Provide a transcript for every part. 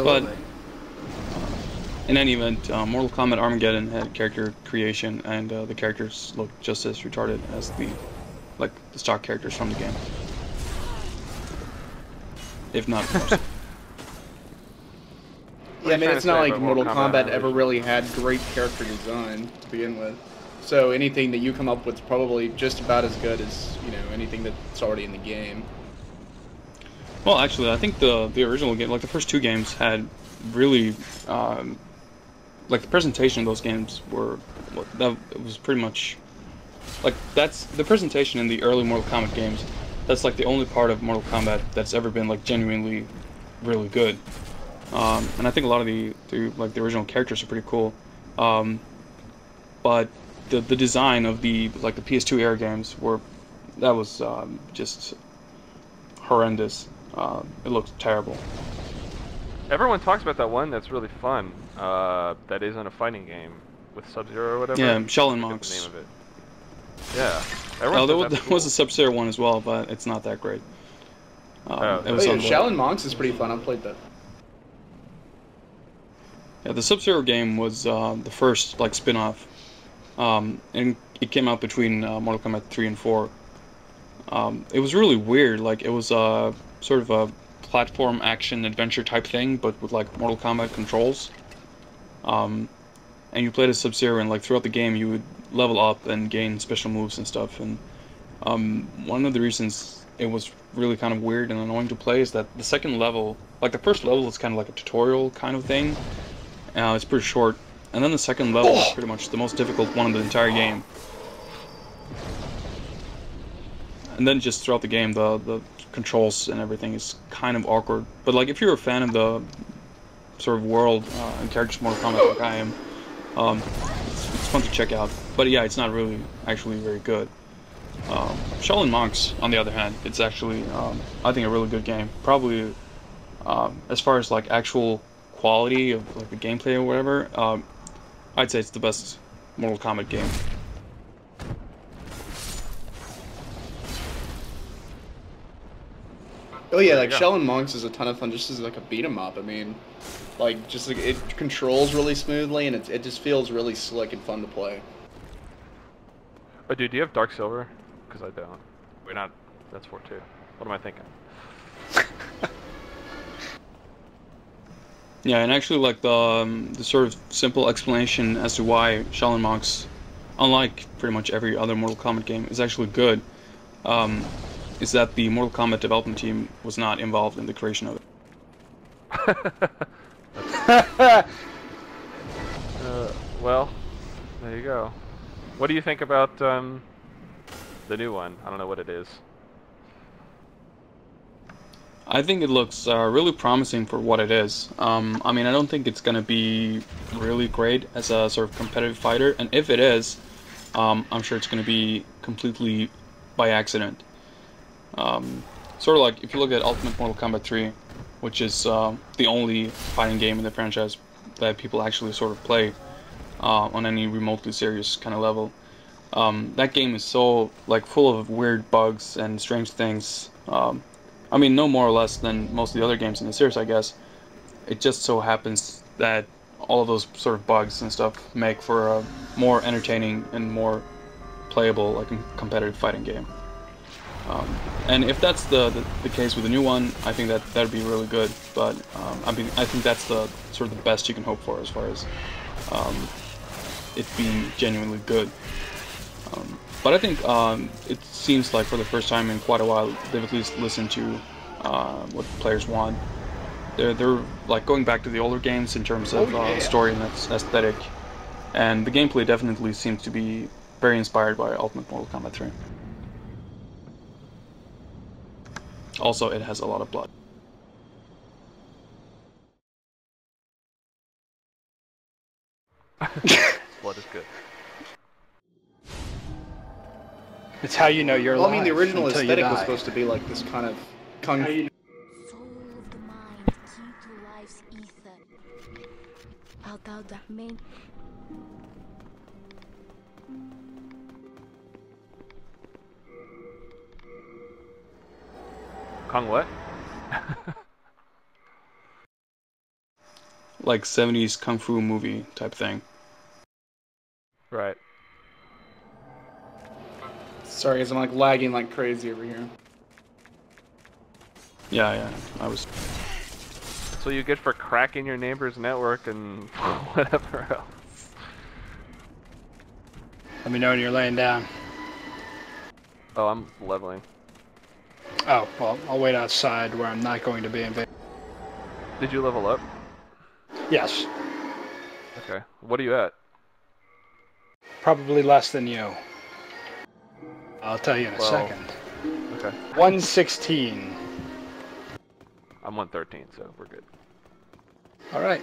But Absolutely. in any event, Mortal Kombat Armageddon had character creation, and the characters look just as retarded as the stock characters from the game, if not more so. What are Yeah, I you mean, trying it's to not say like about Mortal Mortal Kombat Kombat ever Annihilation? really had great character design to begin with. So anything that you come up with is probably just about as good as, you know, anything that's already in the game. Well, actually, I think the original game, like the first two games, had really um, like the presentation of those games were that was pretty much like that's the presentation in the early Mortal Kombat games. That's like the only part of Mortal Kombat that's ever been like genuinely really good. And I think a lot of the original characters are pretty cool. Um, but the design of the PS2 era games were that was just horrendous. It looked terrible. Everyone talks about that one that's really fun. That isn't a fighting game with Sub-Zero or whatever. Yeah, Shell and I forget the name Monks. of it. Yeah. Everyone Oh, says that's there was cool. a Sub-Zero one as well, but it's not that great. Oh, It Oh was yeah, on the Shaolin Monks is pretty fun. I played that. yeah the Sub-Zero game was the first like spin-off, and it came out between Mortal Kombat 3 and 4. It was really weird. Like it was sort of a platform action adventure type thing, but with like Mortal Kombat controls. Um, and you played as Sub-Zero, and like throughout the game, you would level up and gain special moves and stuff. And one of the reasons it was really kind of weird and annoying to play is that the second level, like the first level, is kind of like a tutorial kind of thing. It's pretty short, and then the second level is pretty much the most difficult one in the entire game. And then just throughout the game, the controls and everything is kind of awkward. But like if you're a fan of the sort of world and characters of Mortal Kombat like I am, it's fun to check out. But yeah, it's not really actually very good. Shaolin Monks, on the other hand, it's actually I think a really good game. Probably as far as like actual quality of like the gameplay or whatever, I'd say it's the best Mortal Kombat game. Oh yeah, There you like go. Shaolin Monks is a ton of fun just as like a beat 'em up. I mean, like just like it controls really smoothly and it just feels really slick and fun to play. Oh, dude, do you have Dark Silver? Because I don't. Wait, not. That's 4-2. What am I thinking? Yeah, and actually, like the sort of simple explanation as to why Shaolin Monks, unlike pretty much every other Mortal Kombat game, is actually good, um, is that the Mortal Kombat development team was not involved in the creation of it. Well, there you go. What do you think about the new one? I don't know what it is. I think it looks really promising for what it is. I mean, I don't think it's gonna be really great as a sort of competitive fighter, and if it is, I'm sure it's gonna be completely by accident. Sort of like if you look at Ultimate Mortal Kombat 3, which is the only fighting game in the franchise that people actually sort of play on any remotely serious kind of level. That game is so like full of weird bugs and strange things. I mean, no more or less than most of the other games in the series, I guess. It just so happens that all of those sort of bugs and stuff make for a more entertaining and more playable, like competitive fighting game. Um, and if that's the case with the new one, I think that that'd be really good. But I mean, I think that's the sort of the best you can hope for as far as um, it being genuinely good. But I think it seems like for the first time in quite a while, they've at least listened to what players want. They're like going back to the older games in terms of story and aesthetic, and the gameplay definitely seems to be very inspired by Ultimate Mortal Kombat 3. Also, it has a lot of blood. Blood is good. It's how you know you're Well, I alive mean, the original until you aesthetic was die. supposed to be like this kind of kung fu. Soul of the mind, key to life's ether. Art thou that main? Kong what? like 70s kung fu movie type thing. Right. Sorry, guys, I'm like lagging like crazy over here. Yeah, I was. That's what you get for cracking your neighbor's network and whatever else. Let me know when you're laying down. Oh, I'm leveling. Oh, well, I'll wait outside where I'm not going to be invaded. Did you level up? Yes, Okay. What are you at? probably less than you. I'll tell you in a Well, second. Okay. 116. I'm 113, so we're good. All right.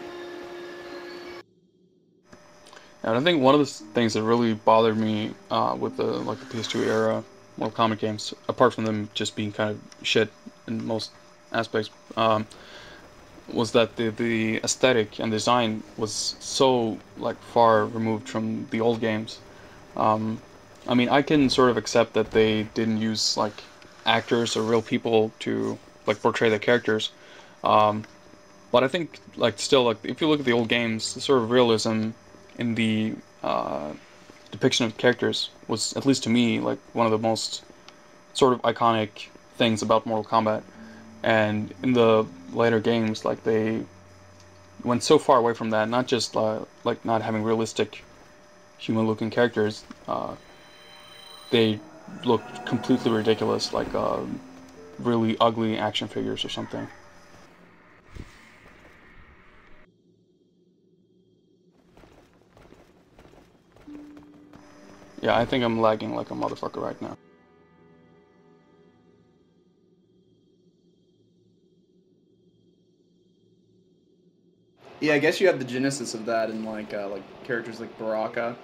And I think one of the things that really bothered me with the PS2 era Mortal Kombat games, apart from them just being kind of shit in most aspects, was that the aesthetic and design was so like far removed from the old games. I mean, I can sort of accept that they didn't use like actors or real people to like portray their characters, but I think like still like if you look at the old games, the sort of realism in the depiction of characters was, at least to me, like one of the most sort of iconic things about Mortal Kombat. And in the later games, like they went so far away from that, not just like not having realistic human-looking characters, they looked completely ridiculous, like really ugly action figures or something. Yeah, I think I'm lagging like a motherfucker right now. Yeah, I guess you have the genesis of that in like characters like Baraka,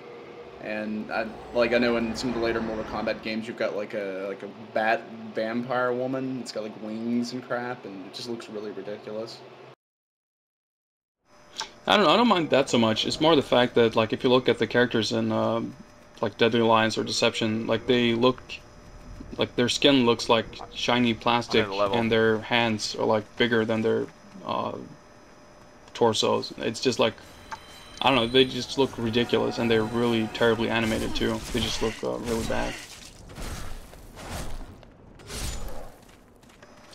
and I know in some of the later Mortal Kombat games you've got like a bat vampire woman. It's got like wings and crap, and it just looks really ridiculous. I don't know, I don't mind that so much. It's more the fact that like if you look at the characters in like Deadly Alliance or Deception, like they look like their skin looks like shiny plastic, I'm at a level. and their hands are like bigger than their uh, torsos. It's just like, I don't know, they just look ridiculous, and they're really terribly animated too. They just look really bad.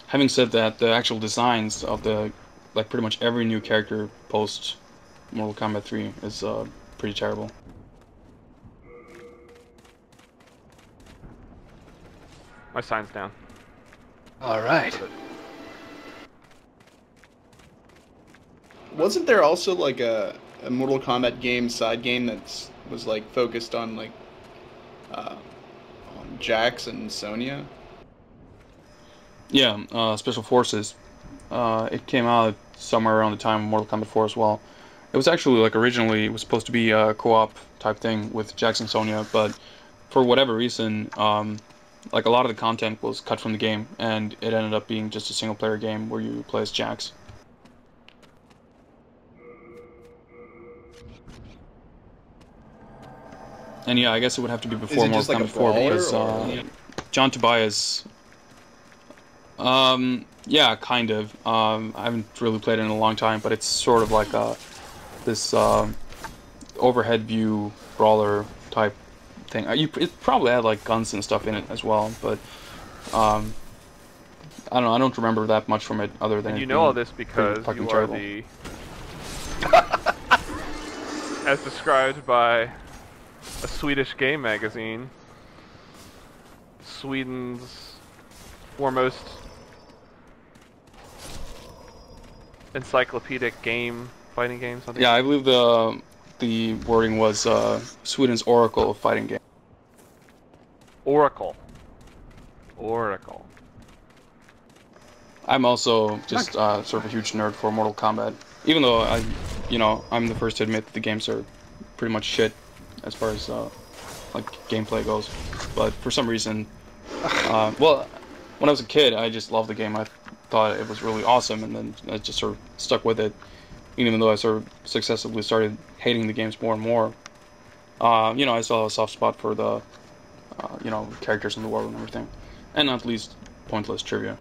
Having said that, the actual designs of the like pretty much every new character post Mortal Kombat 3 is pretty terrible. My sign's down. All right. Wasn't there also like a Mortal Kombat game side game that was like focused on like on Jax and Sonya? Yeah, Special Forces. It came out somewhere around the time of Mortal Kombat 4 as well. It was actually like originally it was supposed to be a co-op type thing with Jax and Sonya, but for whatever reason, like a lot of the content was cut from the game, and it ended up being just a single player game where you play as Jax. And yeah, I guess it would have to be before it just Mortal like Kombat a 4 brawler, because or? John Tobias. Yeah, kind of. I haven't really played it in a long time, but it's sort of like this overhead view brawler type thing. It probably had like guns and stuff in it as well, but I don't know. I don't remember that much from it other than And you it know all being this pretty because fucking you are terrible. the... as described by a Swedish game magazine, Sweden's foremost encyclopedic game, fighting game, something. Yeah, I believe the wording was Sweden's Oracle of fighting game. Oracle. Oracle. I'm also just sort of a huge nerd for Mortal Kombat, even though I'm the first to admit that the games are pretty much shit as far as like gameplay goes. But for some reason, well, when I was a kid, I just loved the game. I thought it was really awesome, and then I just sort of stuck with it, even though I sort of successively started hating the games more and more. I still have a soft spot for the characters in the world and everything, and not least pointless trivia.